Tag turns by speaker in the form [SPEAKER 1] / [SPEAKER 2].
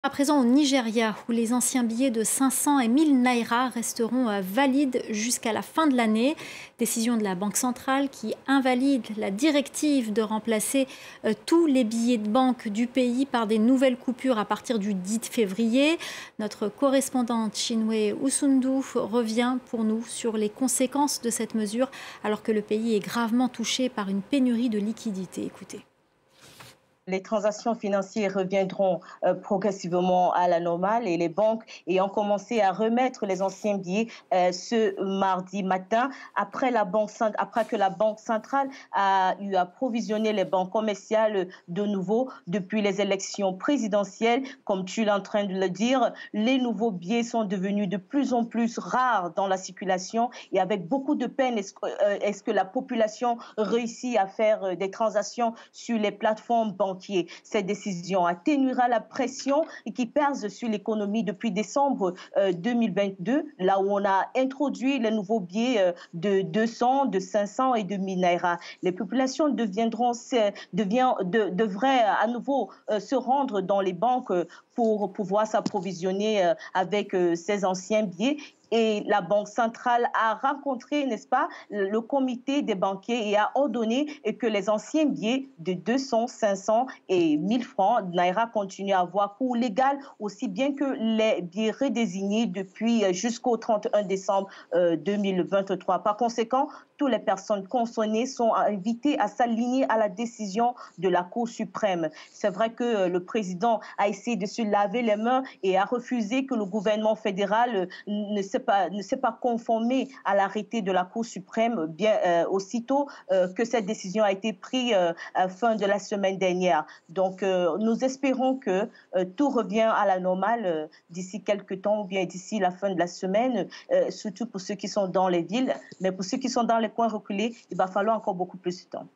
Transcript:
[SPEAKER 1] À présent au Nigeria, où les anciens billets de 500 et 1000 naira resteront valides jusqu'à la fin de l'année. Décision de la Banque centrale qui invalide la directive de remplacer tous les billets de banque du pays par des nouvelles coupures à partir du 10 février. Notre correspondante Chinwe Usundu revient pour nous sur les conséquences de cette mesure, alors que le pays est gravement touché par une pénurie de liquidités. Écoutez.
[SPEAKER 2] Les transactions financières reviendront progressivement à la normale et les banques ayant commencé à remettre les anciens billets ce mardi matin après que la Banque centrale a eu à provisionner les banques commerciales de nouveau depuis les élections présidentielles. Comme tu es en train de le dire, les nouveaux billets sont devenus de plus en plus rares dans la circulation et avec beaucoup de peine, est-ce que la population réussit à faire des transactions sur les plateformes bancaires. Cette décision atténuera la pression qui pèse sur l'économie depuis décembre 2022, là où on a introduit les nouveaux billets de 200, de 500 et de 1000 naira. Les populations devraient à nouveau se rendre dans les banques pour pouvoir s'approvisionner avec ces anciens billets. Et la Banque centrale a rencontré, n'est-ce pas, le comité des banquiers et a ordonné que les anciens billets de 200, 500 et 1000 francs Naira continuent à avoir cours légal, aussi bien que les billets redésignés depuis jusqu'au 31 décembre 2023. Par conséquent, toutes les personnes concernées sont invitées à s'aligner à la décision de la Cour suprême. C'est vrai que le président a essayé de se laver les mains et a refusé que le gouvernement fédéral ne s'est pas conformé à l'arrêté de la Cour suprême aussitôt que cette décision a été prise fin de la semaine dernière. Donc, nous espérons que tout revient à la normale d'ici quelques temps ou bien d'ici la fin de la semaine, surtout pour ceux qui sont dans les villes. Mais pour ceux qui sont dans les coins reculés, il va falloir encore beaucoup plus de temps.